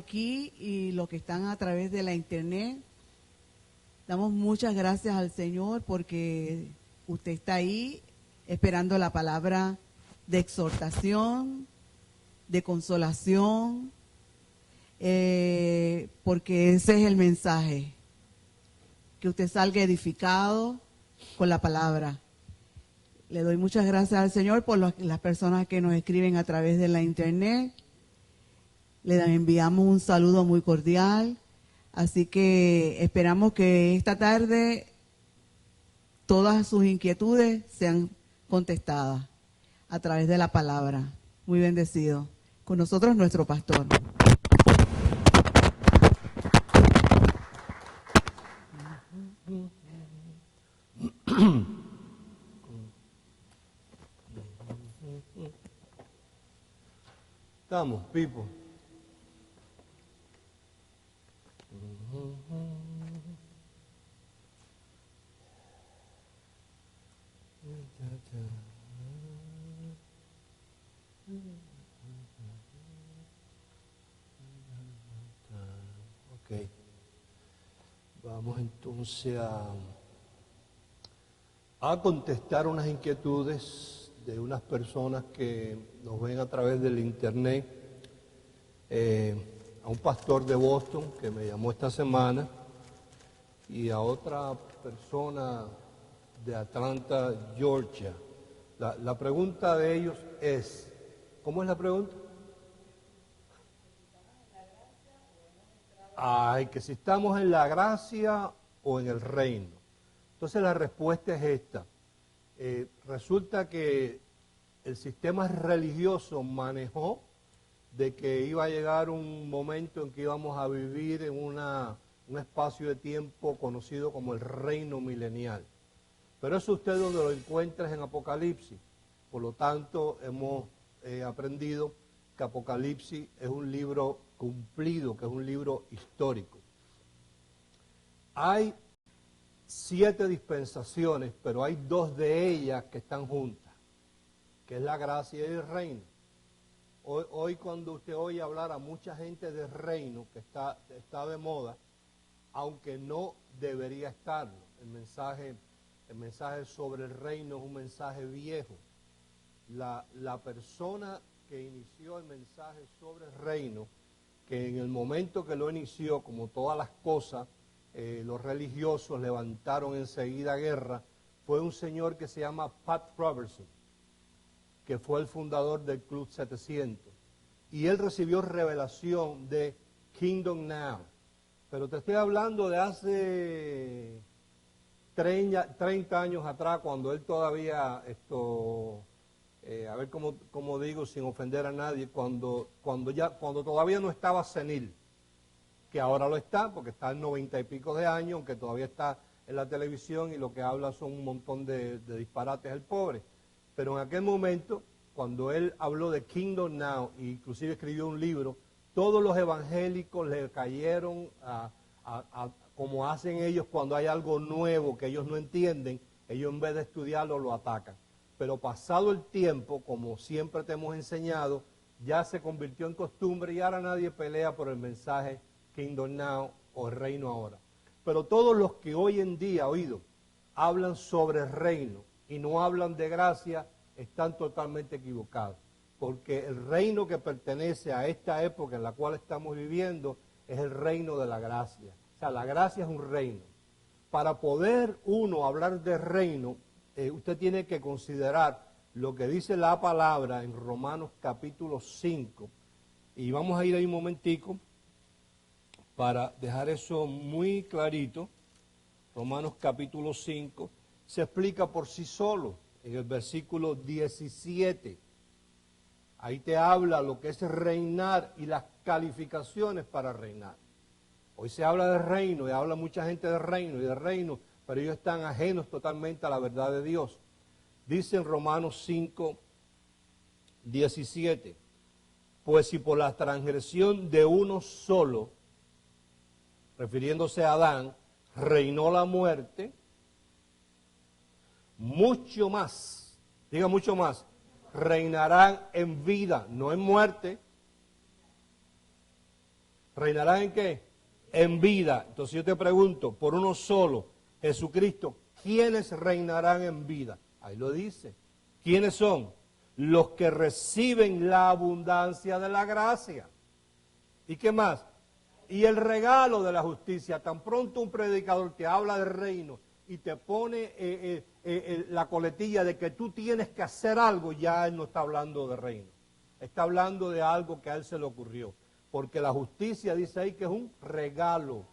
aquí y los que están a través de la internet. Damos muchas gracias al Señor porque usted está ahí esperando la palabra de exhortación, de consolación, porque ese es el mensaje, que usted salga edificado con la palabra. Le doy muchas gracias al Señor por las personas que nos escriben a través de la internet. Le enviamos un saludo muy cordial. Así que esperamos que esta tarde todas sus inquietudes sean contestadas a través de la palabra. Muy bendecido. Con nosotros nuestro pastor. Estamos, Pipo. Ok. Vamos entonces a contestar unas inquietudes de unas personas que nos ven a través del internet. A un pastor de Boston que me llamó esta semana y a otra persona de Atlanta, Georgia. La pregunta de ellos es, ¿cómo es la pregunta? Ay, que si estamos en la gracia o en el reino. Entonces la respuesta es esta. Resulta que el sistema religioso manejó de que iba a llegar un momento en que íbamos a vivir en un espacio de tiempo conocido como el reino milenial. Pero eso usted donde lo encuentra es en Apocalipsis. Por lo tanto, hemos aprendido que Apocalipsis es un libro cumplido, que es un libro histórico. Hay 7 dispensaciones, pero hay 2 de ellas que están juntas, que es la gracia y el reino. Hoy cuando usted oye hablar a mucha gente del reino, que está de moda, aunque no debería estarlo. El mensaje sobre el reino es un mensaje viejo. La persona que inició el mensaje sobre el reino, que en el momento que lo inició, como todas las cosas, los religiosos levantaron enseguida guerra, fue un señor que se llama Pat Robertson, que fue el fundador del Club 700. Y él recibió revelación de Kingdom Now. Pero te estoy hablando de hace 30 años atrás, cuando él todavía, a ver cómo digo sin ofender a nadie, cuando todavía no estaba senil, que ahora lo está, porque está en 90 y pico de años, aunque todavía está en la televisión y lo que habla son un montón de disparates el pobre. Pero en aquel momento, cuando él habló de Kingdom Now, e inclusive escribió un libro, todos los evangélicos le cayeron como hacen ellos cuando hay algo nuevo que ellos no entienden, ellos en vez de estudiarlo lo atacan. Pero pasado el tiempo, como siempre te hemos enseñado, ya se convirtió en costumbre y ahora nadie pelea por el mensaje Kingdom Now o el reino ahora. Pero todos los que hoy en día, hablan sobre el reino y no hablan de gracia, están totalmente equivocados. Porque el reino que pertenece a esta época en la cual estamos viviendo es el reino de la gracia. O sea, la gracia es un reino. Para poder uno hablar de reino, usted tiene que considerar lo que dice la palabra en Romanos capítulo 5. Y vamos a ir ahí un momentico para dejar eso muy clarito. Romanos capítulo 5 se explica por sí solo en el versículo 17. Ahí te habla lo que es reinar y las calificaciones para reinar. Hoy se habla de reino y habla mucha gente de reino y de reino, pero ellos están ajenos totalmente a la verdad de Dios. Dice en Romanos 5, 17, pues si por la transgresión de uno solo, refiriéndose a Adán, reinó la muerte, mucho más, diga mucho más, reinarán en vida, no en muerte, ¿Reinarán en qué? En vida. Entonces yo te pregunto, por uno solo, Jesucristo, ¿quiénes reinarán en vida? Ahí lo dice. ¿Quiénes son? Los que reciben la abundancia de la gracia. ¿Y qué más? Y el regalo de la justicia. Tan pronto un predicador te habla del reino y te pone la coletilla de que tú tienes que hacer algo, ya él no está hablando de reino. Está hablando de algo que a él se le ocurrió. Porque la justicia dice ahí que es un regalo.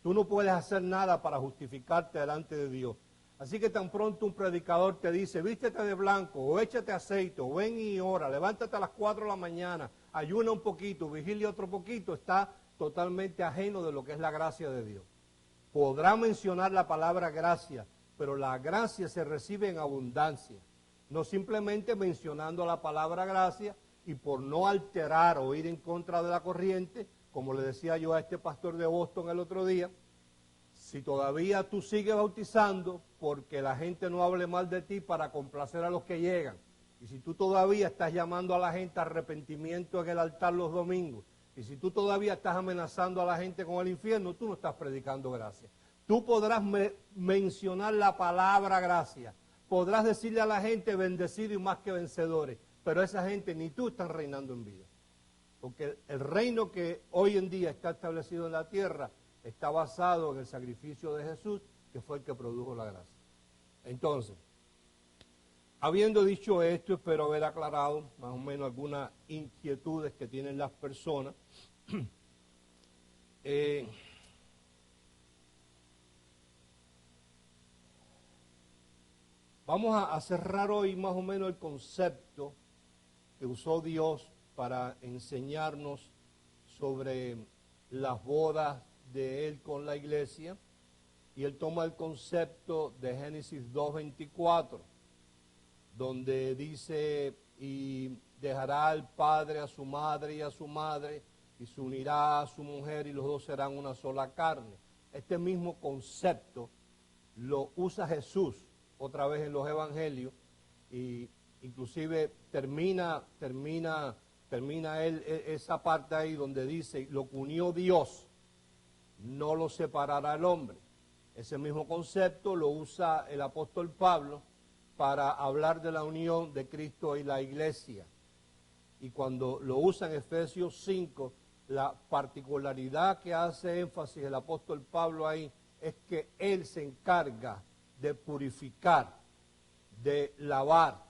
Tú no puedes hacer nada para justificarte delante de Dios. Así que tan pronto un predicador te dice, vístete de blanco, o échate aceite, o ven y ora, levántate a las 4 de la mañana, ayuna un poquito, vigilia otro poquito, está totalmente ajeno de lo que es la gracia de Dios. Podrá mencionar la palabra gracia, pero la gracia se recibe en abundancia. No simplemente mencionando la palabra gracia y por no alterar o ir en contra de la corriente, como le decía yo a este pastor de Boston el otro día, si todavía tú sigues bautizando porque la gente no hable mal de ti para complacer a los que llegan, y si tú todavía estás llamando a la gente a arrepentimiento en el altar los domingos, y si tú todavía estás amenazando a la gente con el infierno, tú no estás predicando gracia. Tú podrás mencionar la palabra gracia, podrás decirle a la gente bendecido y más que vencedores, pero esa gente ni tú están reinando en vida. Porque el reino que hoy en día está establecido en la tierra está basado en el sacrificio de Jesús, que fue el que produjo la gracia. Entonces, habiendo dicho esto, espero haber aclarado más o menos algunas inquietudes que tienen las personas. Vamos a cerrar hoy más o menos el concepto que usó Dios para enseñarnos sobre las bodas de Él con la iglesia, y Él toma el concepto de Génesis 2:24, donde dice, y dejará el padre a su madre, y se unirá a su mujer, y los dos serán una sola carne. Este mismo concepto lo usa Jesús otra vez en los evangelios, y inclusive termina él esa parte ahí donde dice, lo que unió Dios no lo separará el hombre. Ese mismo concepto lo usa el apóstol Pablo para hablar de la unión de Cristo y la iglesia. Y cuando lo usa en Efesios 5, la particularidad que hace énfasis el apóstol Pablo ahí es que él se encarga de purificar, de lavar,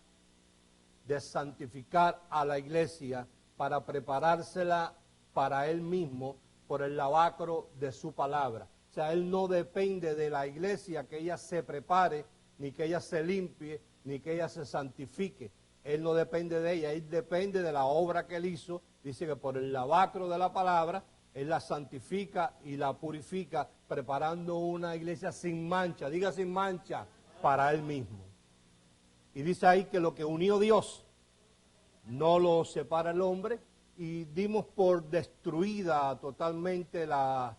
de santificar a la iglesia para preparársela para él mismo por el lavacro de su palabra. O sea, él no depende de la iglesia que ella se prepare, ni que ella se limpie, ni que ella se santifique. Él no depende de ella, él depende de la obra que él hizo. Dice que por el lavacro de la palabra, él la santifica y la purifica, preparando una iglesia sin mancha, diga sin mancha, para él mismo. Y dice ahí que lo que unió Dios no lo separa el hombre, y dimos por destruida totalmente la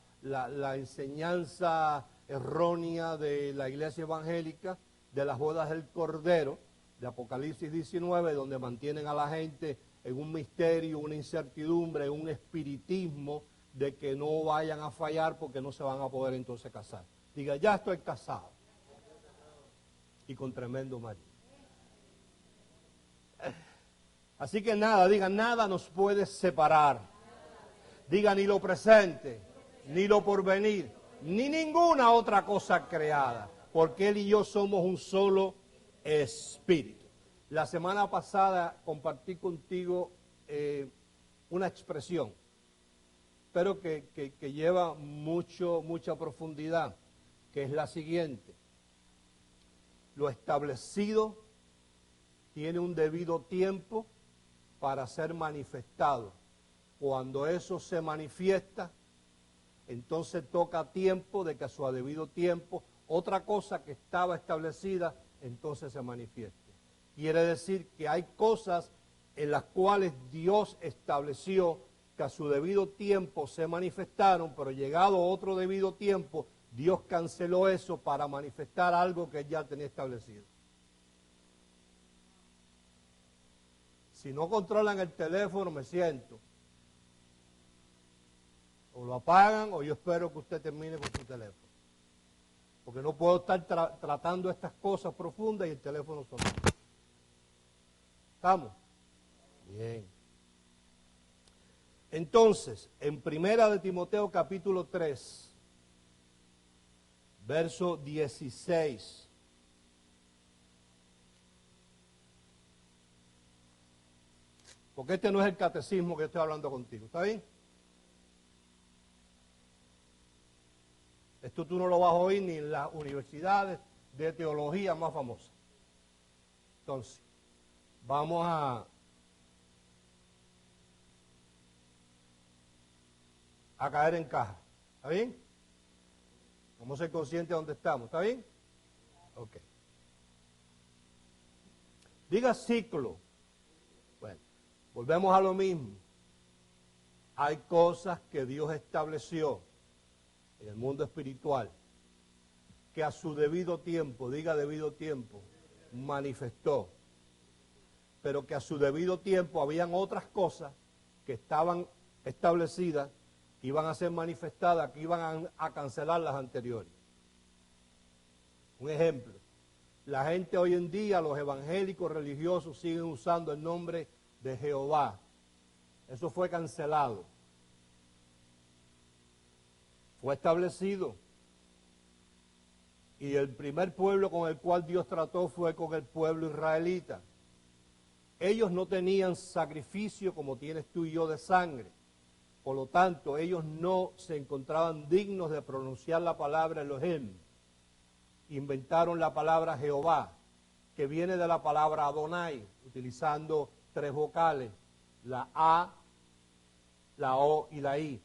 enseñanza errónea de la iglesia evangélica de las bodas del Cordero, de Apocalipsis 19, donde mantienen a la gente en un misterio, una incertidumbre, un espiritismo de que no vayan a fallar porque no se van a poder entonces casar. Diga, ya estoy casado. Y con tremendo marido. Así que nada, diga, nada nos puede separar. Diga, ni lo presente, ni lo porvenir, ni ninguna otra cosa creada, porque Él y yo somos un solo espíritu. La semana pasada compartí contigo una expresión, pero que lleva mucha profundidad, que es la siguiente: lo establecido tiene un debido tiempo para ser manifestado. Cuando eso se manifiesta, entonces toca tiempo de que a su debido tiempo otra cosa que estaba establecida entonces se manifieste. Quiere decir que hay cosas en las cuales Dios estableció que a su debido tiempo se manifestaron, pero llegado otro debido tiempo, Dios canceló eso para manifestar algo que ya tenía establecido. Si no controlan el teléfono, me siento. apagan o yo espero que usted termine con su teléfono. Porque no puedo estar tratando estas cosas profundas y el teléfono sonando. ¿Estamos? Bien. Entonces, en Primera de Timoteo capítulo 3, verso 16. Porque este no es el catecismo que estoy hablando contigo, ¿está bien? Esto tú no lo vas a oír ni en las universidades de teología más famosas. Entonces, vamos a caer en caja, ¿está bien? Vamos a ser conscientes de dónde estamos, ¿está bien? Ok. Diga ciclo. Bueno, volvemos a lo mismo. Hay cosas que Dios estableció en el mundo espiritual que a su debido tiempo, diga debido tiempo, manifestó. Pero que a su debido tiempo habían otras cosas que estaban establecidas, que iban a ser manifestadas, que iban a cancelar las anteriores. Un ejemplo, la gente hoy en día, los evangélicos religiosos siguen usando el nombre de Jehová. Eso fue cancelado. Fue establecido. Y el primer pueblo con el cual Dios trató fue con el pueblo israelita. Ellos no tenían sacrificio como tienes tú y yo de sangre. Por lo tanto, ellos no se encontraban dignos de pronunciar la palabra Elohim. Inventaron la palabra Jehová, que viene de la palabra Adonai, utilizando 3 vocales, la A, la O y la I,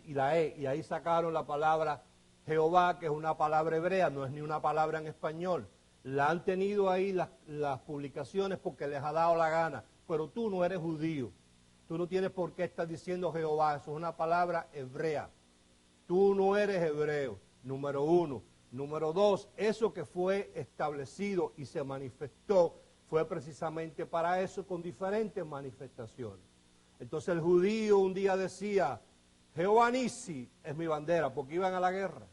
y la E, y ahí sacaron la palabra Jehová, que es una palabra hebrea, no es ni una palabra en español. La han tenido ahí las publicaciones porque les ha dado la gana, pero tú no eres judío, tú no tienes por qué estar diciendo Jehová, eso es una palabra hebrea. Tú no eres hebreo, número 1. Número 2, eso que fue establecido y se manifestó fue precisamente para eso, con diferentes manifestaciones. Entonces el judío un día decía, Jehová Nisi es mi bandera, porque iban a la guerra.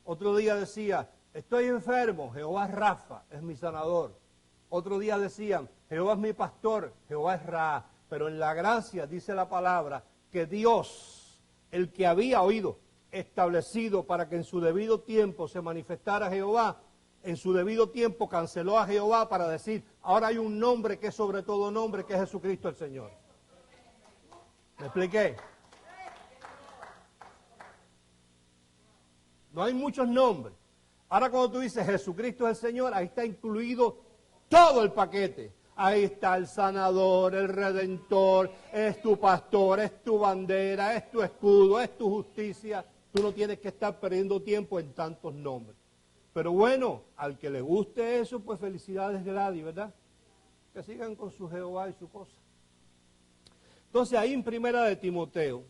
Otro día decía, estoy enfermo, Jehová Rafa es mi sanador. Otro día decían, Jehová es mi pastor, Jehová es Ra. Pero en la gracia dice la palabra que Dios, el que había oído, establecido para que en su debido tiempo se manifestara Jehová, en su debido tiempo canceló a Jehová para decir, ahora hay un nombre que es sobre todo nombre, que es Jesucristo el Señor. ¿Me expliqué? No hay muchos nombres. Ahora cuando tú dices Jesucristo es el Señor, ahí está incluido todo el paquete. Ahí está el sanador, el redentor, es tu pastor, es tu bandera, es tu escudo, es tu justicia. Tú no tienes que estar perdiendo tiempo en tantos nombres. Pero bueno, al que le guste eso, pues felicidades Gladys, ¿verdad? Que sigan con su Jehová y su cosa. Entonces ahí en Primera de Timoteo,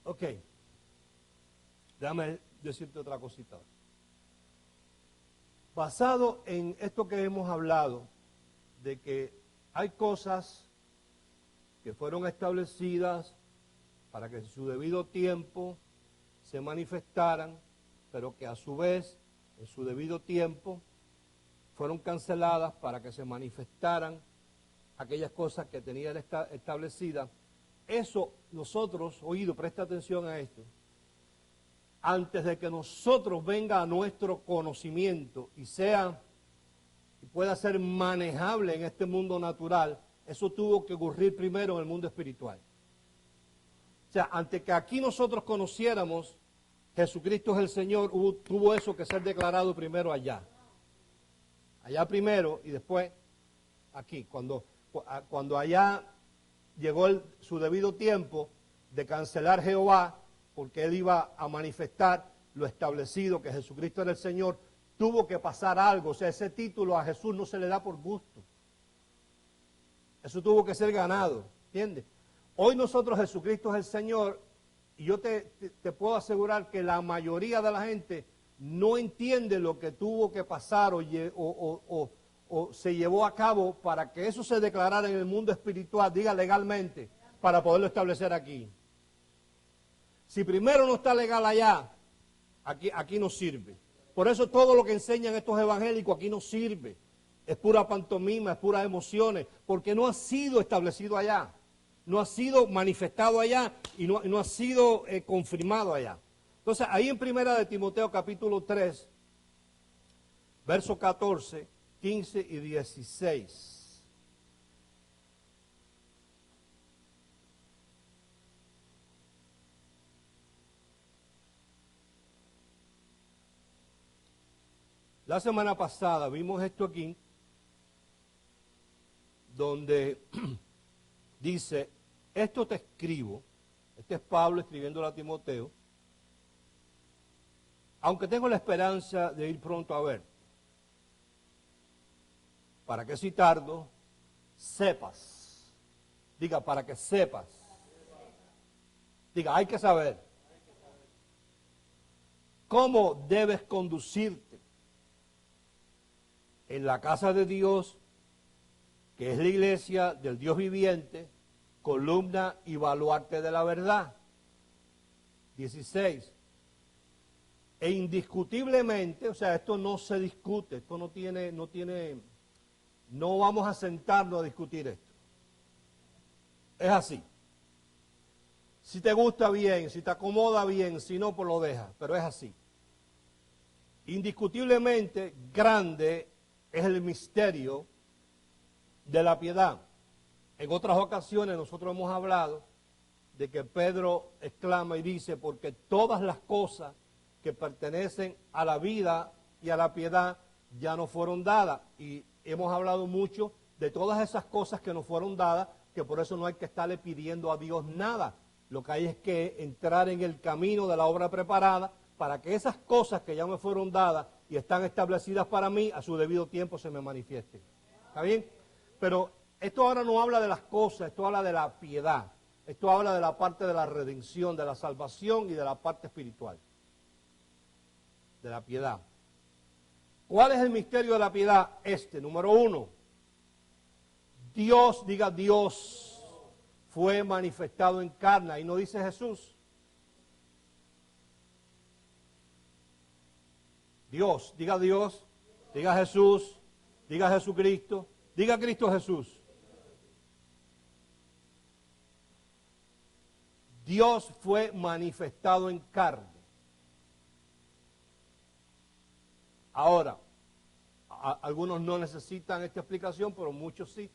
ok, déjame decirte otra cosita. Basado en esto que hemos hablado, de que hay cosas que fueron establecidas para que en su debido tiempo se manifestaran, pero que a su vez, en su debido tiempo, fueron canceladas para que se manifestaran aquellas cosas que tenían establecidas. Eso nosotros, oído, presta atención a esto, antes de que nosotros venga a nuestro conocimiento y pueda ser manejable en este mundo natural, eso tuvo que ocurrir primero en el mundo espiritual. O sea, antes que aquí nosotros conociéramos Jesucristo es el Señor, tuvo eso que ser declarado primero allá. Allá primero y después aquí. Cuando allá llegó su debido tiempo de cancelar Jehová, porque Él iba a manifestar lo establecido, que Jesucristo era el Señor, tuvo que pasar algo. O sea, ese título a Jesús no se le da por gusto. Eso tuvo que ser ganado, ¿entiendes? Hoy nosotros Jesucristo es el Señor, y yo te puedo asegurar que la mayoría de la gente no entiende lo que tuvo que pasar o o se llevó a cabo para que eso se declarara en el mundo espiritual, diga legalmente, para poderlo establecer aquí. Si primero no está legal allá, aquí no sirve. Por eso todo lo que enseñan estos evangélicos aquí no sirve. Es pura pantomima, es puras emociones, porque no ha sido establecido allá, no ha sido manifestado allá y no ha sido confirmado allá. Entonces, ahí en Primera de Timoteo capítulo 3, versos 14, 15 y 16. La semana pasada vimos esto aquí, donde dice, esto te escribo, este es Pablo escribiéndolo a Timoteo, aunque tengo la esperanza de ir pronto a ver, para que si tardo, sepas, diga, para que sepas, diga, hay que saber cómo debes conducirte en la casa de Dios, que es la iglesia del Dios viviente, columna y baluarte de la verdad. 16. E indiscutiblemente, o sea, esto no se discute, esto no vamos a sentarnos a discutir esto. Es así. Si te gusta bien, si te acomoda bien, si no, pues lo dejas, pero es así. Indiscutiblemente grande es el misterio de la piedad. En otras ocasiones nosotros hemos hablado de que Pedro exclama y dice, porque todas las cosas que pertenecen a la vida y a la piedad ya nos fueron dadas. Y hemos hablado mucho de todas esas cosas que nos fueron dadas, que por eso no hay que estarle pidiendo a Dios nada. Lo que hay es que entrar en el camino de la obra preparada para que esas cosas que ya me fueron dadas y están establecidas para mí, a su debido tiempo se me manifiesten. ¿Está bien? Pero esto ahora no habla de las cosas, esto habla de la piedad. Esto habla de la parte de la redención, de la salvación y de la parte espiritual. De la piedad. ¿Cuál es el misterio de la piedad? Número 1. Dios, diga Dios, fue manifestado en carne. Y no dice Jesús. Dios, diga Jesús, diga Jesucristo, diga Cristo Jesús. Dios fue manifestado en carne. Ahora, algunos no necesitan esta explicación, pero muchos sí.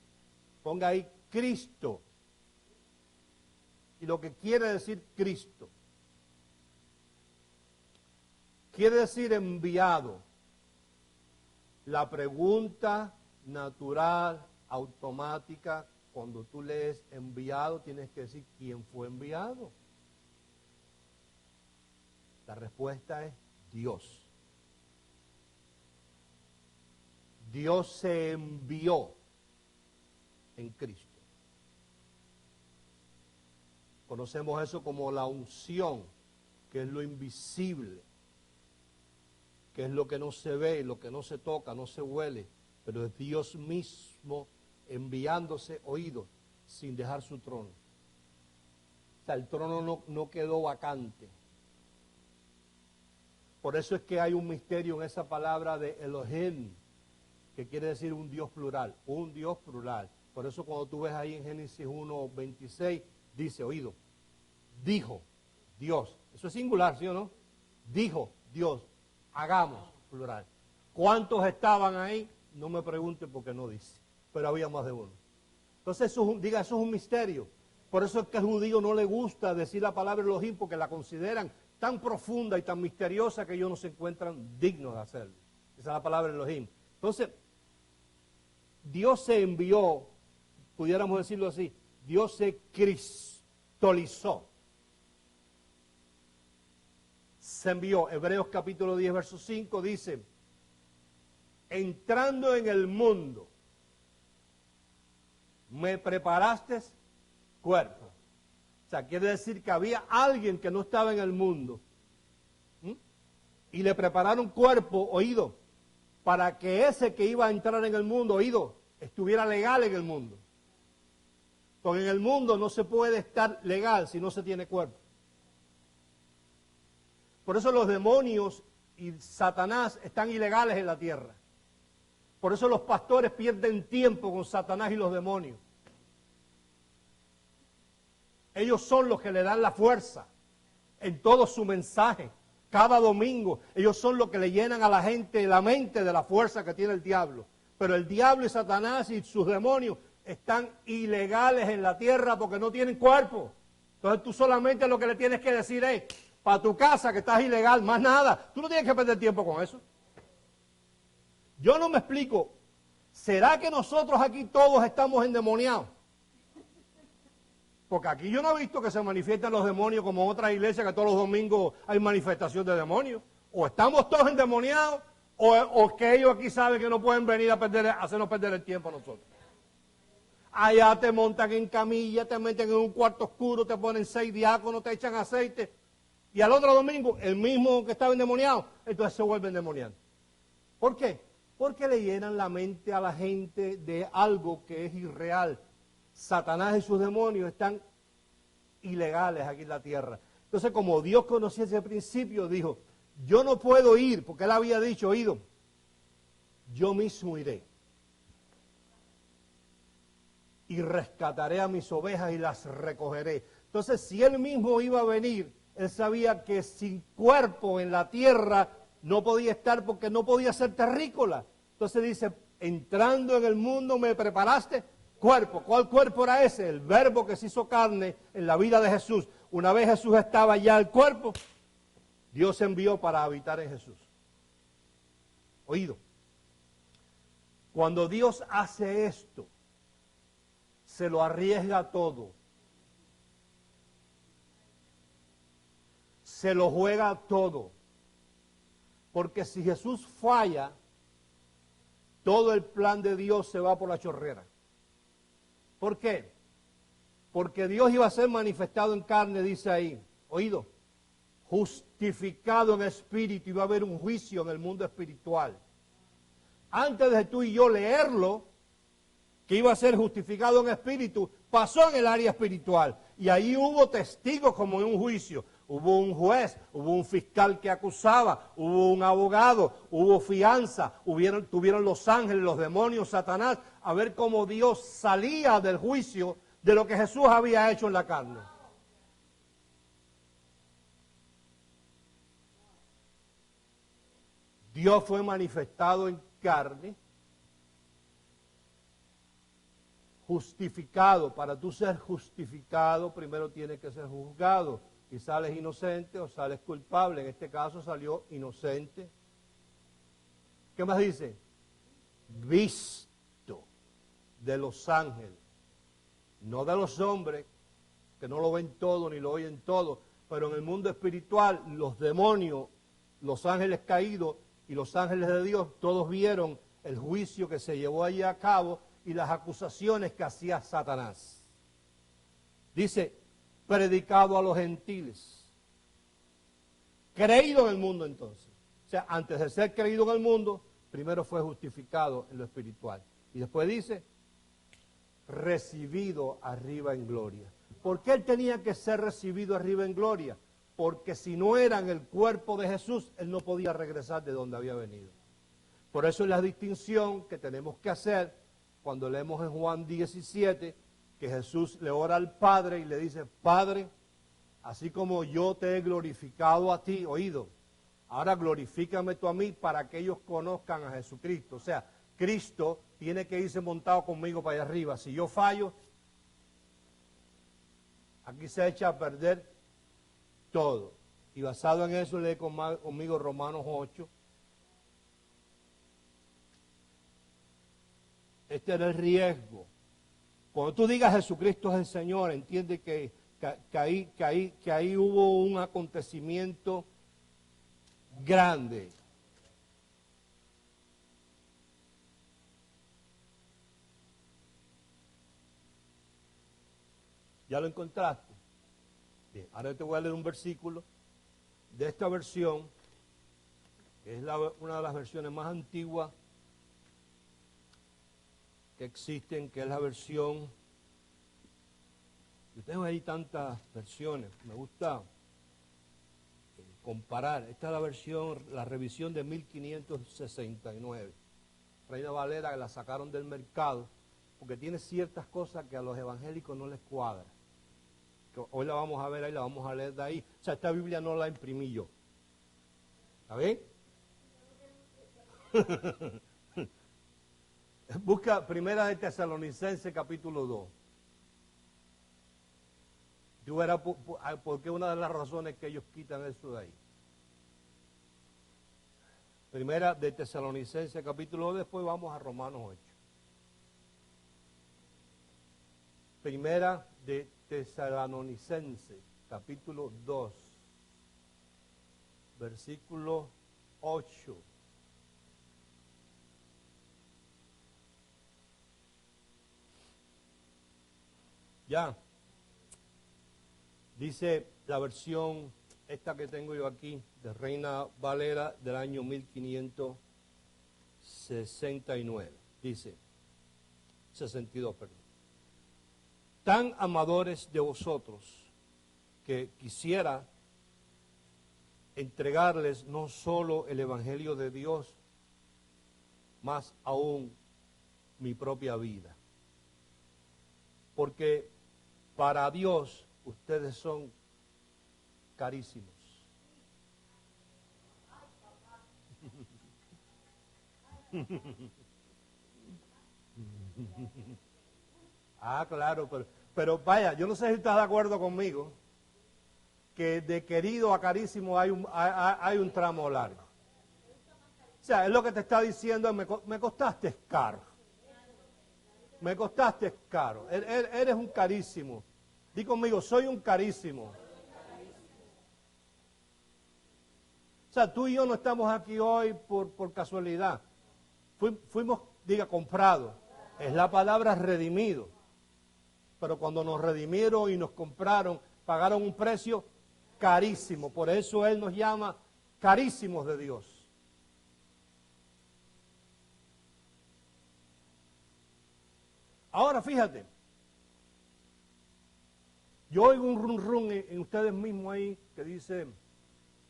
Ponga ahí Cristo. Y lo que quiere decir Cristo. Quiere decir enviado. La pregunta natural, automática, cuando tú lees enviado, tienes que decir quién fue enviado. La respuesta es Dios. Dios se envió en Cristo. Conocemos eso como la unción, que es lo invisible, que es lo que no se ve, lo que no se toca, no se huele, pero es Dios mismo enviándose oídos sin dejar su trono. O sea, el trono no quedó vacante. Por eso es que hay un misterio en esa palabra de Elohim, que quiere decir un Dios plural, un Dios plural. Por eso cuando tú ves ahí en Génesis 1:26, dice, oído, dijo Dios. Eso es singular, ¿sí o no? Dijo Dios, hagamos, plural. ¿Cuántos estaban ahí? No me pregunten porque no dice, pero había más de uno. Entonces, eso es un misterio. Por eso es que al judío no le gusta decir la palabra Elohim, porque la consideran tan profunda y tan misteriosa que ellos no se encuentran dignos de hacerlo. Esa es la palabra Elohim. Entonces, Dios se envió, pudiéramos decirlo así, Dios se cristolizó. Se envió. Hebreos capítulo 10, verso 5 dice, entrando en el mundo, me preparaste cuerpo. O sea, quiere decir que había alguien que no estaba en el mundo. Y le prepararon cuerpo, oído, para que ese que iba a entrar en el mundo, oído, estuviera legal en el mundo. Porque en el mundo no se puede estar legal si no se tiene cuerpo. Por eso los demonios y Satanás están ilegales en la tierra. Por eso los pastores pierden tiempo con Satanás y los demonios. Ellos son los que le dan la fuerza en todo su mensaje. Cada domingo, ellos son los que le llenan a la gente la mente de la fuerza que tiene el diablo. Pero el diablo y Satanás y sus demonios están ilegales en la tierra porque no tienen cuerpo. Entonces tú solamente lo que le tienes que decir es, para tu casa que estás ilegal, más nada. Tú no tienes que perder tiempo con eso. Yo no me explico, ¿será que nosotros aquí todos estamos endemoniados? Porque aquí yo no he visto que se manifiesten los demonios como en otras iglesias que todos los domingos hay manifestación de demonios. O estamos todos endemoniados, o que ellos aquí saben que no pueden venir a hacernos perder el tiempo a nosotros. Allá te montan en camilla, te meten en un cuarto oscuro, te ponen 6 diáconos, te echan aceite. Y al otro domingo, el mismo que estaba endemoniado, entonces se vuelve endemoniado. ¿Por qué? Porque le llenan la mente a la gente de algo que es irreal. Satanás y sus demonios están ilegales aquí en la tierra. Entonces, como Dios conocía ese principio, dijo, yo no puedo ir, porque él había dicho, oído, yo mismo iré. Y rescataré a mis ovejas y las recogeré. Entonces, si él mismo iba a venir, él sabía que sin cuerpo en la tierra no podía estar porque no podía ser terrícola. Entonces dice, entrando en el mundo me preparaste cuerpo. ¿Cuál cuerpo era ese? El verbo que se hizo carne en la vida de Jesús. Una vez Jesús estaba ya el cuerpo, Dios envió para habitar en Jesús. Oído, cuando Dios hace esto, se lo arriesga todo. Se lo juega todo. Porque si Jesús falla, todo el plan de Dios se va por la chorrera. ¿Por qué? Porque Dios iba a ser manifestado en carne, dice ahí, oído, justificado en espíritu, y va a haber un juicio en el mundo espiritual. Antes de tú y yo leerlo, que iba a ser justificado en espíritu, pasó en el área espiritual. Y ahí hubo testigos como en un juicio. Hubo un juez, hubo un fiscal que acusaba, hubo un abogado, hubo fianza, tuvieron los ángeles, los demonios, Satanás, a ver cómo Dios salía del juicio de lo que Jesús había hecho en la carne. Dios fue manifestado en carne, justificado. Para tú ser justificado, primero tienes que ser juzgado. Y sales inocente o sales culpable. En este caso salió inocente. ¿Qué más dice? Visto de los ángeles. No de los hombres, que no lo ven todo ni lo oyen todo. Pero en el mundo espiritual, los demonios, los ángeles caídos y los ángeles de Dios, todos vieron el juicio que se llevó allí a cabo y las acusaciones que hacía Satanás. Dice, predicado a los gentiles. Creído en el mundo entonces. O sea, antes de ser creído en el mundo, primero fue justificado en lo espiritual. Y después dice, recibido arriba en gloria. ¿Por qué él tenía que ser recibido arriba en gloria? Porque si no era en el cuerpo de Jesús, él no podía regresar de donde había venido. Por eso es la distinción que tenemos que hacer cuando leemos en Juan 17, que Jesús le ora al Padre y le dice, Padre, así como yo te he glorificado a ti, oído, ahora glorifícame tú a mí para que ellos conozcan a Jesucristo. O sea, Cristo tiene que irse montado conmigo para allá arriba. Si yo fallo, aquí se echa a perder todo. Y basado en eso, lee conmigo Romanos 8. Este era el riesgo. Cuando tú digas Jesucristo es el Señor, entiende que ahí hubo un acontecimiento grande. ¿Ya lo encontraste? Bien, ahora te voy a leer un versículo de esta versión Es una de las versiones más antiguas que existen, que es la versión. Yo tengo ahí tantas versiones, me gusta comparar. Esta es la versión, la revisión de 1569. Reina Valera, que la sacaron del mercado, porque tiene ciertas cosas que a los evangélicos no les cuadra. Que hoy la vamos a ver ahí, la vamos a leer de ahí. O sea, esta Biblia no la imprimí yo. ¿Está bien? Busca Primera de Tesalonicenses capítulo 2. Tú verás por qué una de las razones que ellos quitan eso de ahí. Primera de Tesalonicenses capítulo 2, después vamos a Romanos 8. Primera de Tesalonicenses capítulo 2, versículo 8. Ya. Dice la versión, esta que tengo yo aquí, de Reina Valera del año 1569. Dice, 62, perdón. Tan amadores de vosotros que quisiera entregarles no solo el Evangelio de Dios, más aún mi propia vida. Porque para Dios ustedes son carísimos. Ah, claro, pero vaya, yo no sé si estás de acuerdo conmigo, que de querido a carísimo hay un tramo largo. O sea, es lo que te está diciendo, me costaste caro. Me costaste caro. Eres un carísimo. Di conmigo, soy un carísimo. O sea, tú y yo no estamos aquí hoy por casualidad. Fuimos, comprados. Es la palabra redimido. Pero cuando nos redimieron y nos compraron, pagaron un precio carísimo. Por eso Él nos llama carísimos de Dios. Ahora fíjate, yo oigo un rum rum en ustedes mismos ahí que dice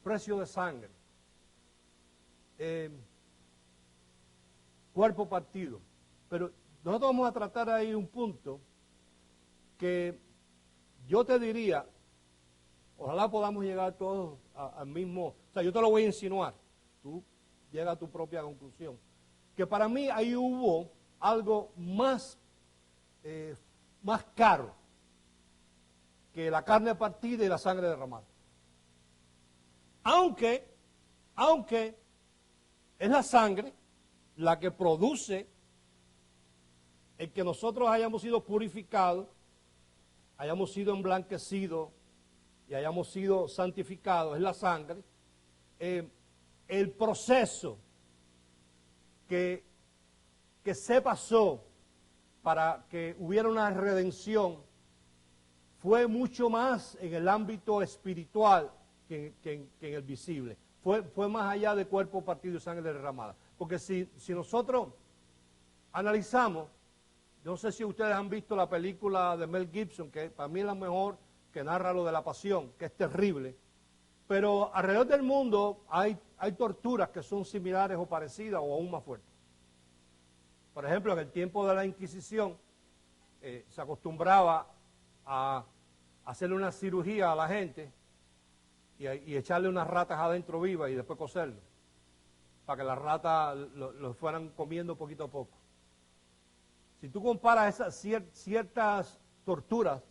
precio de sangre, cuerpo partido, pero nosotros vamos a tratar ahí un punto que yo te diría, ojalá podamos llegar todos al mismo, o sea, yo te lo voy a insinuar, tú llegas a tu propia conclusión, que para mí ahí hubo algo más caro que la carne partida y la sangre derramada. Aunque es la sangre la que produce el que nosotros hayamos sido purificados, hayamos sido emblanquecidos y hayamos sido santificados, es la sangre, el proceso que se pasó para que hubiera una redención fue mucho más en el ámbito espiritual que en el visible. Fue más allá de cuerpo partido y sangre derramada. Porque si nosotros analizamos, yo no sé si ustedes han visto la película de Mel Gibson, que para mí es la mejor, que narra lo de la pasión, que es terrible, pero alrededor del mundo hay torturas que son similares o parecidas o aún más fuertes. Por ejemplo, en el tiempo de la Inquisición se acostumbraba a hacerle una cirugía a la gente y echarle unas ratas adentro vivas y después coserlo, para que las ratas lo fueran comiendo poquito a poco. Si tú comparas esas ciertas torturas,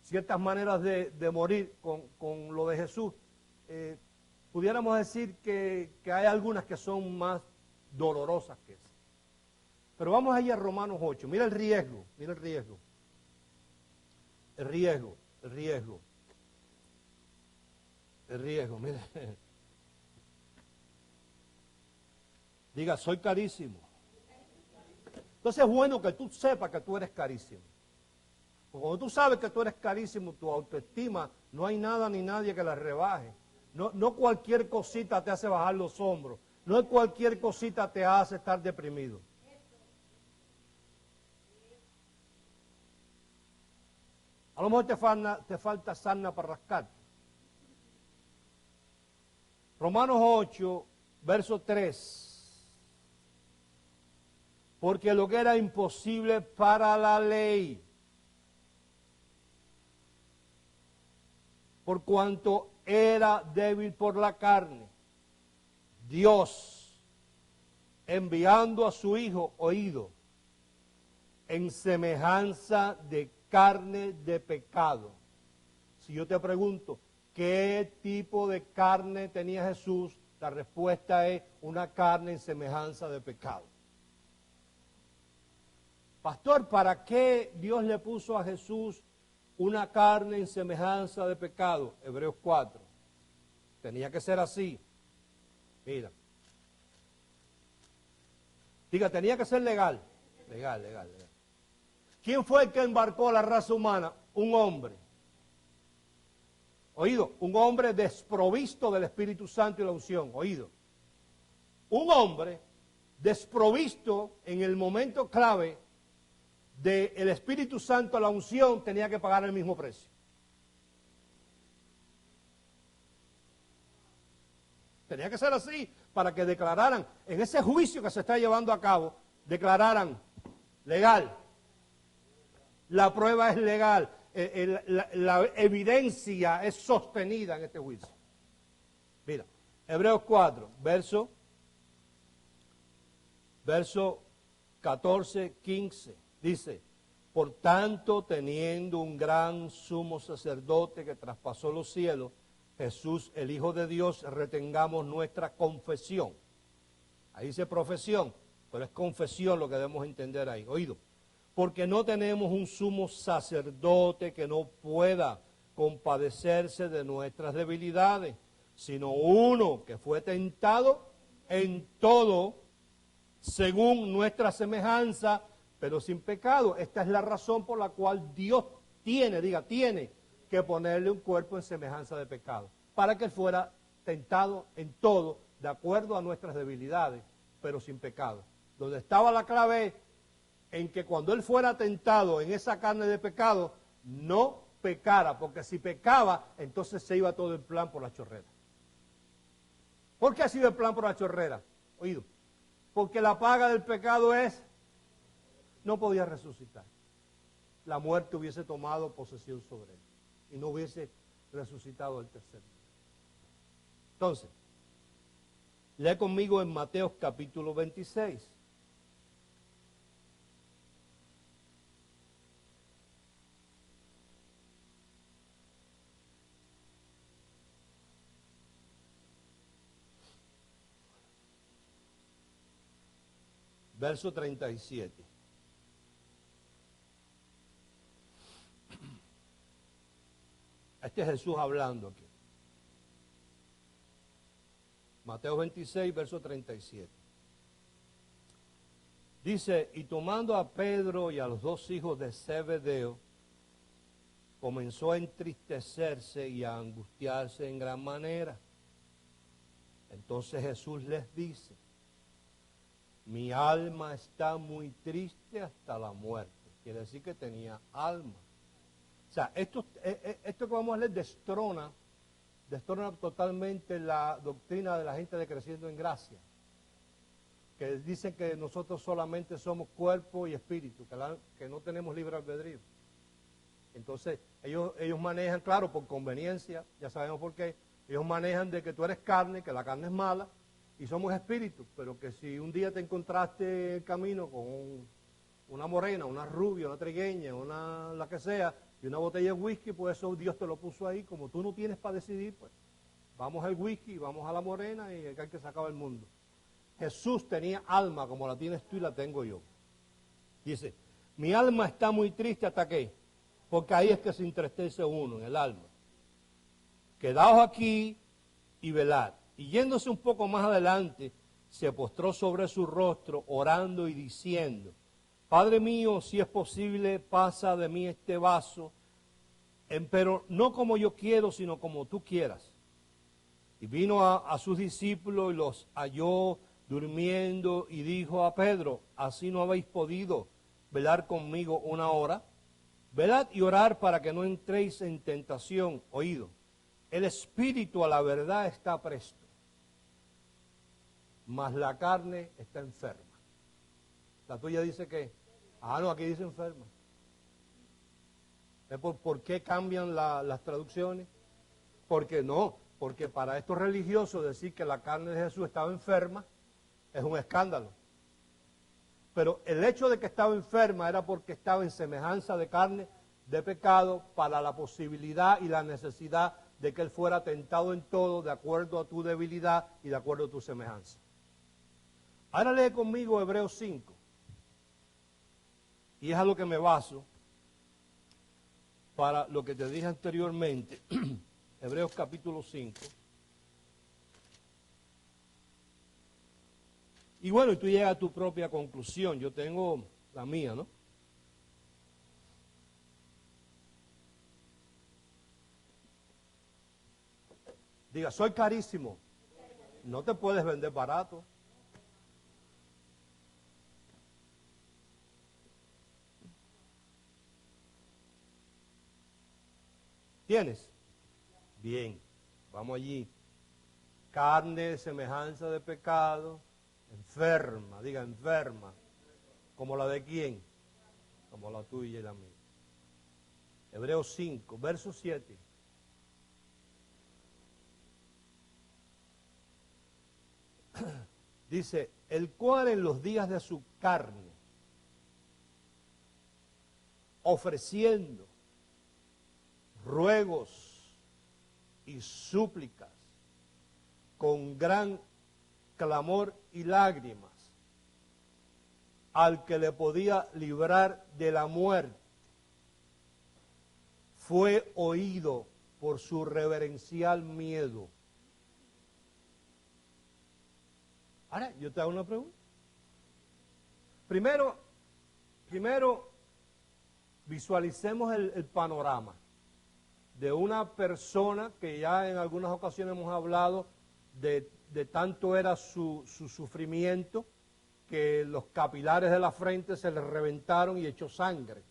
ciertas maneras de morir con lo de Jesús, pudiéramos decir que hay algunas que son más dolorosas que esas. Pero vamos allá a Romanos 8. Mira el riesgo, mira el riesgo. El riesgo, el riesgo. El riesgo, mire. Diga, soy carísimo. Entonces es bueno que tú sepas que tú eres carísimo. Porque cuando tú sabes que tú eres carísimo, tu autoestima, no hay nada ni nadie que la rebaje. No cualquier cosita te hace bajar los hombros. No es cualquier cosita te hace estar deprimido. A lo mejor te falta sarna para rascarte. Romanos 8, verso 3. Porque lo que era imposible para la ley, por cuanto era débil por la carne, Dios, enviando a su Hijo, oído, en semejanza de carne de pecado. Si yo te pregunto, ¿qué tipo de carne tenía Jesús? La respuesta es una carne en semejanza de pecado. Pastor, ¿para qué Dios le puso a Jesús una carne en semejanza de pecado? Hebreos 4. Tenía que ser así. Mira. Diga, tenía que ser legal. Legal. ¿Quién fue el que embarcó a la raza humana? Un hombre. Oído, un hombre desprovisto del Espíritu Santo y la unción. Oído. Un hombre desprovisto en el momento clave del Espíritu Santo a la unción tenía que pagar el mismo precio. Tenía que ser así para que declararan, en ese juicio que se está llevando a cabo, declararan legal. La prueba es legal. La evidencia es sostenida en este juicio. Mira, Hebreos 4, verso 14, 15, dice, por tanto, teniendo un gran sumo sacerdote que traspasó los cielos, Jesús, el Hijo de Dios, retengamos nuestra confesión. Ahí dice profesión, pero es confesión lo que debemos entender ahí. Oído, porque no tenemos un sumo sacerdote que no pueda compadecerse de nuestras debilidades, sino uno que fue tentado en todo, según nuestra semejanza, pero sin pecado. Esta es la razón por la cual Dios tiene que ponerle un cuerpo en semejanza de pecado, para que él fuera tentado en todo, de acuerdo a nuestras debilidades, pero sin pecado. Donde estaba la clave en que cuando él fuera tentado en esa carne de pecado, no pecara, porque si pecaba, entonces se iba todo el plan por la chorrera. ¿Por qué ha sido el plan por la chorrera? Oído, porque la paga del pecado es, no podía resucitar. La muerte hubiese tomado posesión sobre él y no hubiese resucitado el tercer día. Entonces, lee conmigo en Mateo capítulo 26. Verso 37. Este es Jesús hablando aquí. Mateo 26, verso 37. Dice, y tomando a Pedro y a los dos hijos de Zebedeo, comenzó a entristecerse y a angustiarse en gran manera. Entonces Jesús les dice, mi alma está muy triste hasta la muerte. Quiere decir que tenía alma. O sea, esto que vamos a leer destrona totalmente la doctrina de la gente de Creciendo en Gracia, que dicen que nosotros solamente somos cuerpo y espíritu, que no tenemos libre albedrío. Entonces, ellos manejan, claro, por conveniencia, ya sabemos por qué, ellos manejan de que tú eres carne, que la carne es mala, y somos espíritus, pero que si un día te encontraste en el camino con una morena, una rubia, una trigueña, la que sea, y una botella de whisky, pues eso Dios te lo puso ahí. Como tú no tienes para decidir, pues vamos al whisky, vamos a la morena y acá hay que sacar el mundo. Jesús tenía alma como la tienes tú y la tengo yo. Dice, mi alma está muy triste hasta que, porque ahí es que se entristece uno, en el alma. Quedaos aquí y velad. Y yéndose un poco más adelante, se postró sobre su rostro, orando y diciendo, Padre mío, si es posible, pasa de mí este vaso, pero no como yo quiero, sino como tú quieras. Y vino a sus discípulos y los halló durmiendo y dijo a Pedro, ¿así no habéis podido velar conmigo una hora? Velad y orad para que no entréis en tentación. Oído, el espíritu a la verdad está presto, mas la carne está enferma. La tuya dice que, no, aquí dice enferma. ¿Por qué cambian las traducciones? Porque para estos religiosos decir que la carne de Jesús estaba enferma es un escándalo. Pero el hecho de que estaba enferma era porque estaba en semejanza de carne de pecado para la posibilidad y la necesidad de que él fuera tentado en todo de acuerdo a tu debilidad y de acuerdo a tu semejanza. Ahora lee conmigo Hebreos 5. Y es a lo que me baso para lo que te dije anteriormente. Hebreos capítulo 5. Y bueno, y tú llegas a tu propia conclusión. Yo tengo la mía, ¿no? Diga, soy carísimo. No te puedes vender barato. ¿Tienes? Bien, vamos allí. Carne, semejanza de pecado, enferma, diga enferma. ¿Como la de quién? Como la tuya y la mía. Hebreos 5, verso 7. Dice, el cual en los días de su carne, ofreciendo ruegos y súplicas con gran clamor y lágrimas al que le podía librar de la muerte, fue oído por su reverencial miedo. Ahora, yo te hago una pregunta. Primero visualicemos el panorama de una persona que ya en algunas ocasiones hemos hablado de tanto era su sufrimiento que los capilares de la frente se le reventaron y echó sangre.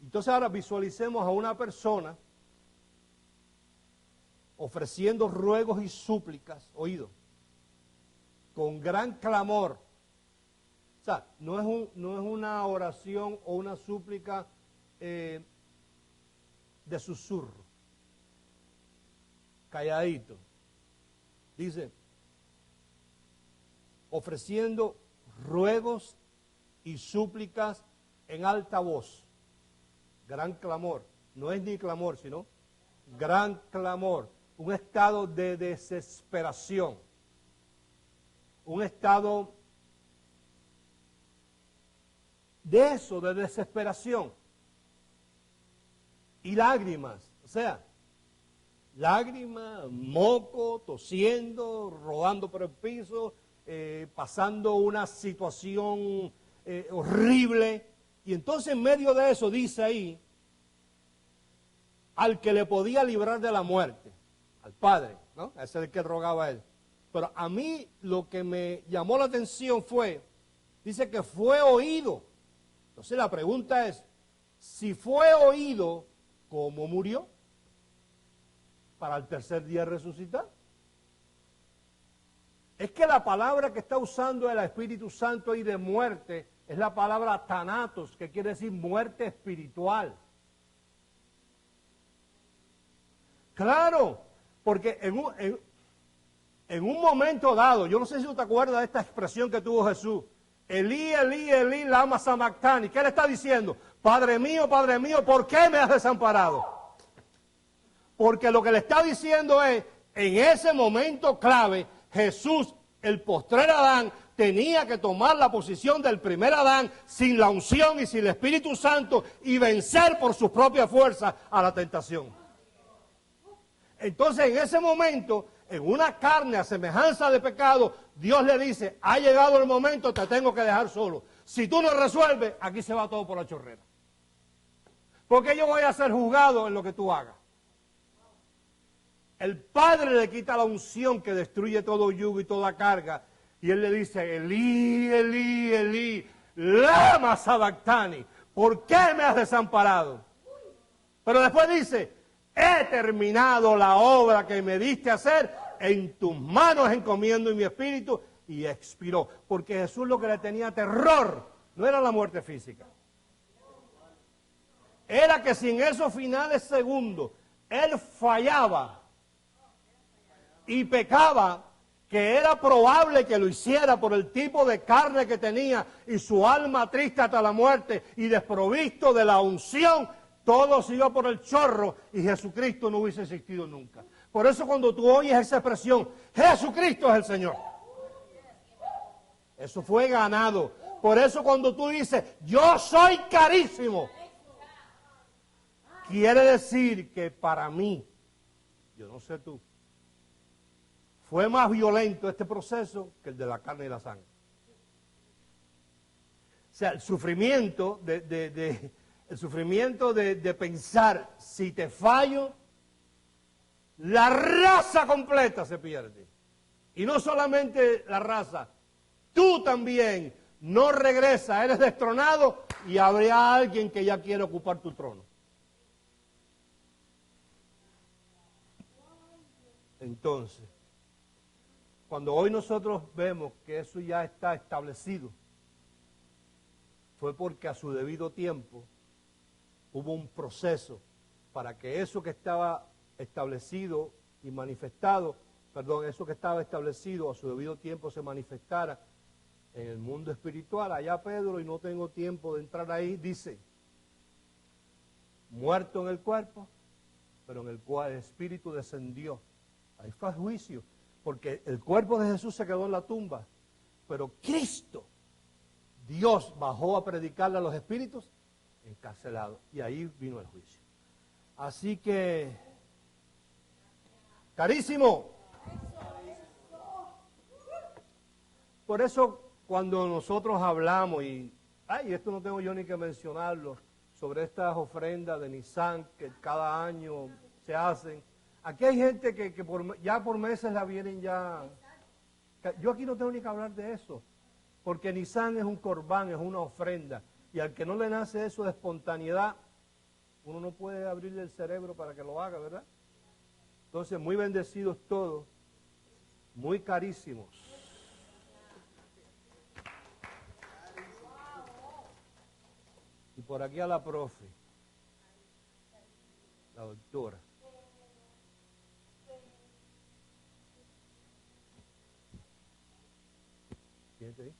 Entonces ahora visualicemos a una persona ofreciendo ruegos y súplicas, oído, con gran clamor. O sea, no es una oración o una súplica de susurro, calladito. Dice, ofreciendo ruegos y súplicas en alta voz. Gran clamor. No es ni clamor, sino gran clamor. Un estado de desesperación. Un estado de eso, de desesperación. Y lágrimas, o sea, lágrimas, moco, tosiendo, rodando por el piso, pasando una situación horrible. Y entonces en medio de eso dice ahí, al que le podía librar de la muerte, al Padre, ¿no? Ese es el que rogaba a él. Pero a mí lo que me llamó la atención fue, dice que fue oído. Entonces la pregunta es, si fue oído, ¿cómo murió? Para el tercer día resucitar. Es que la palabra que está usando el Espíritu Santo ahí de muerte es la palabra thanatos, que quiere decir muerte espiritual. Claro, porque en un momento dado, yo no sé si tú te acuerdas de esta expresión que tuvo Jesús, Elí, Elí, Elí, lama sabactani. ¿Qué le está diciendo? Padre mío, ¿por qué me has desamparado? Porque lo que le está diciendo es, en ese momento clave, Jesús, el postrer Adán, tenía que tomar la posición del primer Adán sin la unción y sin el Espíritu Santo y vencer por sus propias fuerzas a la tentación. Entonces, en ese momento, en una carne a semejanza de pecado, Dios le dice, ha llegado el momento, te tengo que dejar solo. Si tú no resuelves, aquí se va todo por la chorrera. Porque yo voy a ser juzgado en lo que tú hagas. el Padre le quita la unción que destruye todo yugo y toda carga. Y él le dice, Elí, Elí, Elí, lama sabactani, ¿por qué me has desamparado? Pero después dice, he terminado la obra que me diste hacer, en tus manos encomiendo mi espíritu, y expiró. Porque Jesús lo que le tenía terror no era la muerte física. Era que si en esos finales segundos él fallaba y pecaba, que era probable que lo hiciera por el tipo de carne que tenía y su alma triste hasta la muerte y desprovisto de la unción, todo se iba por el chorro y Jesucristo no hubiese existido nunca. Por eso cuando tú oyes esa expresión, Jesucristo es el Señor, eso fue ganado. Por eso cuando tú dices, yo soy carísimo, quiere decir que para mí, yo no sé tú, fue más violento este proceso que el de la carne y la sangre. O sea, el sufrimiento de pensar, si te fallo, la raza completa se pierde. Y no solamente la raza, tú también no regresas, eres destronado y habría alguien que ya quiere ocupar tu trono. Entonces, cuando hoy nosotros vemos que eso ya está establecido, fue porque a su debido tiempo hubo un proceso para que eso que estaba establecido y manifestado, eso que estaba establecido a su debido tiempo se manifestara en el mundo espiritual. Allá Pedro, y no tengo tiempo de entrar ahí, dice, muerto en el cuerpo, pero en el cual el espíritu descendió. Ahí fue el juicio. Porque el cuerpo de Jesús se quedó en la tumba, pero Cristo, Dios, bajó a predicarle a los espíritus encarcelados. Y ahí vino el juicio. Así que, carísimo. Por eso cuando nosotros hablamos, y esto no tengo yo ni que mencionarlo, sobre estas ofrendas de Nissan que cada año se hacen. Aquí hay gente que ya por meses la vienen ya. Yo aquí no tengo ni que hablar de eso, porque Nissan es un corbán, es una ofrenda, y al que no le nace eso de espontaneidad, uno no puede abrirle el cerebro para que lo haga, ¿verdad? Entonces, muy bendecidos todos, muy carísimos. Y por aquí a la profe, la doctora. ¿Quién está ahí?